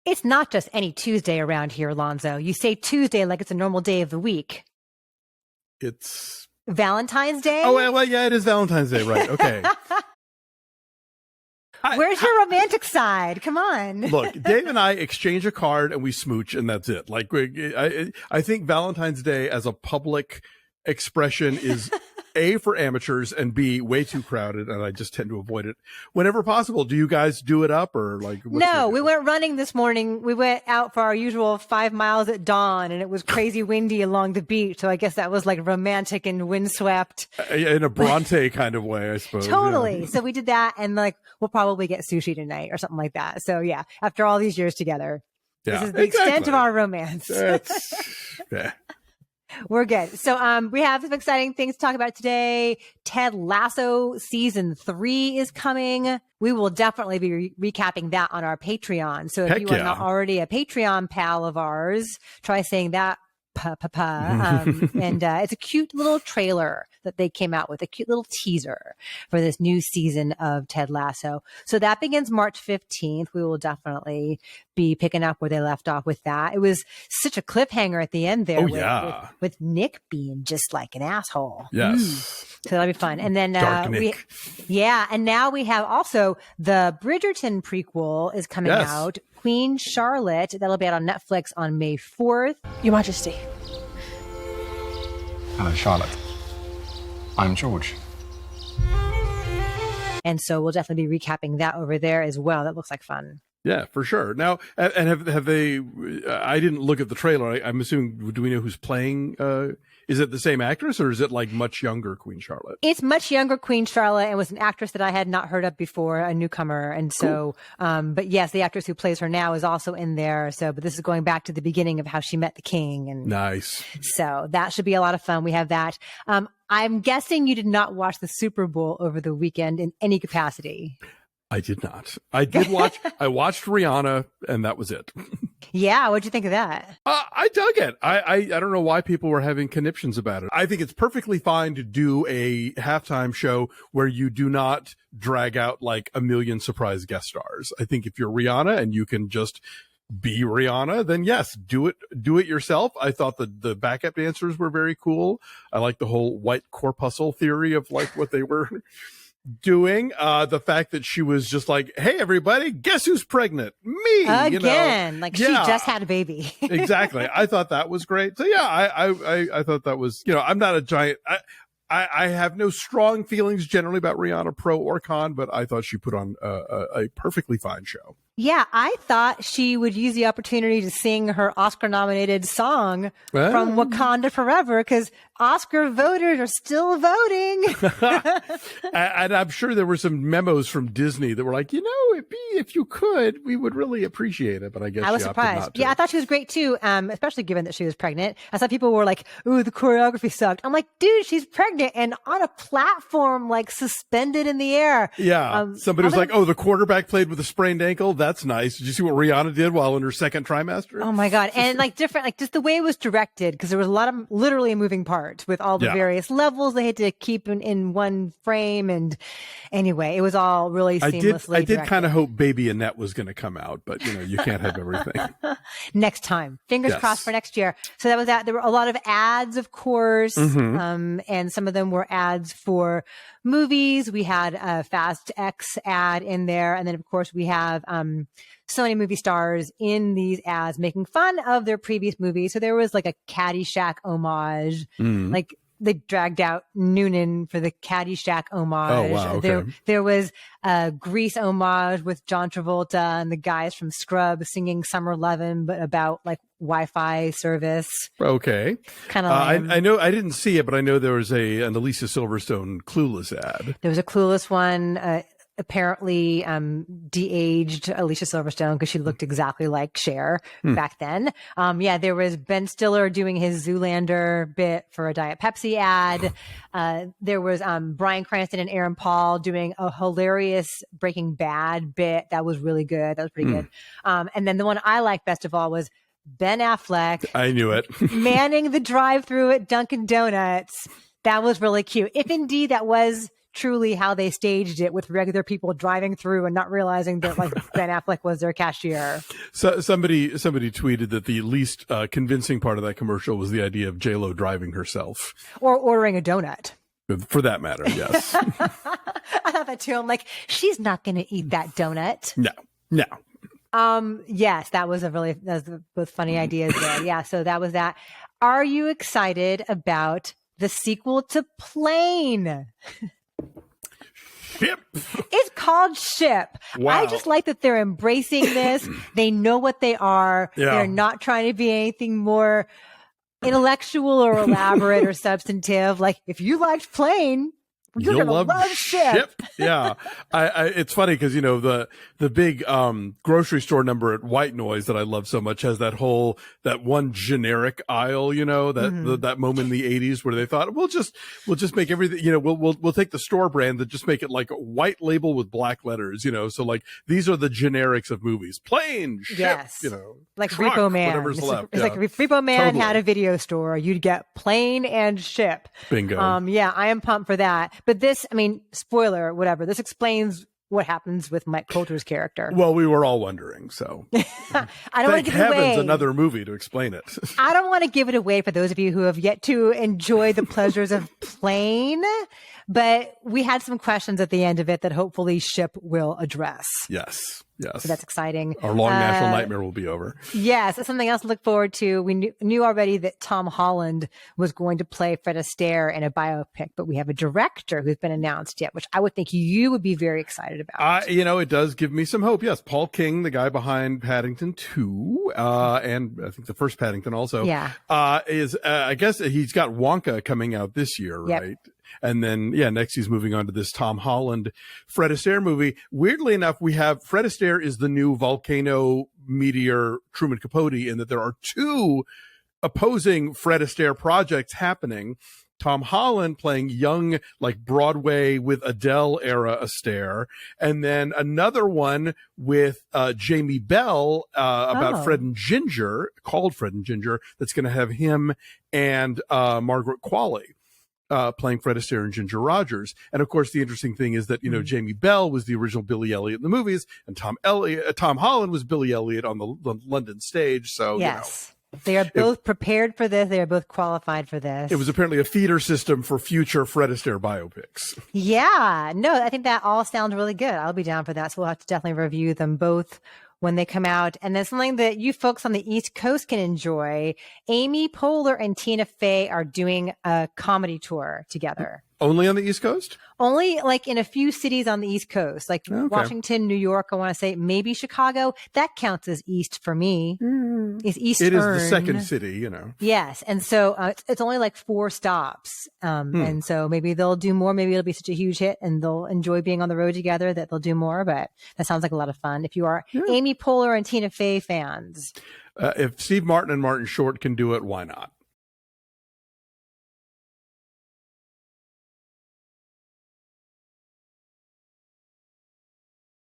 It's not just any Tuesday around here, Alonso. You say Tuesday like it's a normal day of the week. It's Valentine's Day? Oh, well, yeah, it is Valentine's Day, right? Okay. Where's your romantic side? Come on. Look, Dave and I exchange a card and we smooch, and that's it. Like, I think Valentine's Day as a public expression is A, for amateurs, and B, way too crowded, and I just tend to avoid it whenever possible. Do you guys do it up, or like? No, we went running this morning. We went out for our usual 5 miles at dawn, and it was crazy windy along the beach. So I guess that was like romantic and windswept. In a Bronte kind of way, I suppose. Totally. Yeah. So we did that, and like we'll probably get sushi tonight or something like that. So yeah, after all these years together, this is the extent of our romance. Yeah. We're good. So we have some exciting things to talk about today. Ted Lasso season 3 is coming. We will definitely be recapping that on our Patreon. So if you are not already a Patreon pal of ours, try saying that. And it's a cute little trailer that they came out with, a cute little teaser for this new season of Ted Lasso. So that begins March 15th. We will definitely be picking up where they left off with that. It was such a cliffhanger at the end there with Nick being just like an asshole. Yes. So that'll be fun. And then Nick. and now we have also the Bridgerton prequel is coming out. Queen Charlotte, that'll be out on Netflix on May 4th. Your Majesty. Hello, Charlotte. I'm George. And so we'll definitely be recapping that over there as well. That looks like fun. Yeah, for sure. Now, and have they? I didn't look at the trailer. I'm assuming. Do we know who's playing? Is it the same actress, or is it like much younger Queen Charlotte? It's much younger Queen Charlotte, and was an actress that I had not heard of before, a newcomer. And so, but yes, the actress who plays her now is also in there. So, but this is going back to the beginning of how she met the king. And nice. So that should be a lot of fun. We have that. I'm guessing you did not watch the Super Bowl over the weekend in any capacity. I did not. I did watch. I watched Rihanna, and that was it. Yeah, what'd you think of that? I dug it. I don't know why people were having conniptions about it. I think it's perfectly fine to do a halftime show where you do not drag out like a million surprise guest stars. I think if you're Rihanna and you can just be Rihanna, then yes, do it yourself. I thought the backup dancers were very cool. I like the whole white corpuscle theory of like what they were doing. The fact that she was just like, hey everybody, guess who's pregnant? Me again. She just had a baby. Exactly. I thought that was great. So yeah, I thought that was, I'm not a giant, I have no strong feelings generally about Rihanna, pro or con, but I thought she put on a perfectly fine show. Yeah, I thought she would use the opportunity to sing her Oscar-nominated song from Wakanda Forever, because Oscar voters are still voting. And I'm sure there were some memos from Disney that were like, if you could, we would really appreciate it. But I guess I was surprised. Yeah, I thought she was great too, especially given that she was pregnant. I saw people were like, ooh, the choreography sucked. I'm like, dude, she's pregnant and on a platform, like suspended in the air. Yeah. Somebody was like, oh, the quarterback played with a sprained ankle. That's nice. Did you see what Rihanna did while in her second trimester? Oh my God. And like different, like just the way it was directed, because there was a lot of literally moving parts with all the various levels they had to keep in one frame. And anyway, it was all really seamlessly I did kind of hope Baby Annette was going to come out, but you can't have everything. Next time. Fingers crossed for next year. So that was that. There were a lot of ads, of course. And some of them were ads for movies. We had a Fast X ad in there. And then of course we have, so many movie stars in these ads making fun of their previous movies. So there was like a Caddyshack homage, like they dragged out Noonan for the Caddyshack homage. Oh, wow, okay. There was a Grease homage with John Travolta and the guys from Scrubs singing Summer Lovin', but about like Wi-Fi service. Okay. Kind of I know, I didn't see it, but I know there was an Alicia Silverstone Clueless ad. There was a Clueless one, apparently de-aged Alicia Silverstone because she looked exactly like Cher back then. There was Ben Stiller doing his Zoolander bit for a Diet Pepsi ad. There was Bryan Cranston and Aaron Paul doing a hilarious Breaking Bad bit that was really good. That was pretty good. And then the one I liked best of all was Ben Affleck. I knew it. Manning the drive-through at Dunkin' Donuts. That was really cute. If indeed that was truly how they staged it with regular people driving through and not realizing that like Ben Affleck was their cashier. So somebody tweeted that the least convincing part of that commercial was the idea of J-Lo driving herself. Or ordering a donut. For that matter, yes. I thought that too. I'm like, she's not going to eat that donut. No. Yes, that was both funny ideas there. Yeah, so that was that. Are you excited about the sequel to Plane? Ship. It's called Ship. Wow. I just like that they're embracing this. They know what they are. Yeah. They're not trying to be anything more intellectual or elaborate or substantive. Like, if you liked Plane, you're gonna love Ship. Yeah. It's funny because, you know, the big grocery store number at White Noise that I love so much has that one generic aisle, you know, that moment in the 80s where they thought, we'll just make everything, you know, we'll take the store brand that just make it like a white label with black letters, you know. So like these are the generics of movies. Plane, Ship, yes. you know. Like truck, Repo Man. whatever's left. It's yeah. like if Repo Man Totally. had a video store, you'd get Plane and Ship. Bingo. Yeah, I am pumped for that. But this, I mean, spoiler, whatever. This explains what happens with Mike Coulter's character. Well, we were all wondering, so. I don't want to give it away. Thank heavens another movie to explain it. I don't want to give it away for those of you who have yet to enjoy the pleasures of Plane, but we had some questions at the end of it that hopefully Ship will address. Yes. So that's exciting. Our long national nightmare will be over. Yes, that's something else to look forward to. We knew already that Tom Holland was going to play Fred Astaire in a biopic, but we have a director who's been announced yet, which I would think you would be very excited about. You know, it does give me some hope. Yes, Paul King, the guy behind Paddington 2, and I think the first Paddington also, I guess he's got Wonka coming out this year, right? Yep. And then, next he's moving on to this Tom Holland Fred Astaire movie. Weirdly enough, we have Fred Astaire is the new volcano meteor Truman Capote, in that there are two opposing Fred Astaire projects happening. Tom Holland playing young, like Broadway with Adele era Astaire, and then another one with Jamie Bell about Fred and Ginger, called Fred and Ginger, that's going to have him and Margaret Qualley. Playing Fred Astaire and Ginger Rogers. And of course, the interesting thing is that, you know, Jamie Bell was the original Billy Elliot in the movies, and Tom Holland was Billy Elliot on the London stage. So, yes. They are both prepared for this. They are both qualified for this. It was apparently a feeder system for future Fred Astaire biopics. Yeah. No, I think that all sounds really good. I'll be down for that. So we'll have to definitely review them both when they come out. And then something that you folks on the East Coast can enjoy. Amy Poehler and Tina Fey are doing a comedy tour together. Only on the East Coast? Only like in a few cities on the East Coast, like Washington, New York, I want to say, maybe Chicago. That counts as East for me. It's Eastern. It is the second city, you know. Yes. And so it's only like 4 stops. And so maybe they'll do more. Maybe it'll be such a huge hit and they'll enjoy being on the road together that they'll do more. But that sounds like a lot of fun. If you are Amy Poehler and Tina Fey fans. If Steve Martin and Martin Short can do it, why not?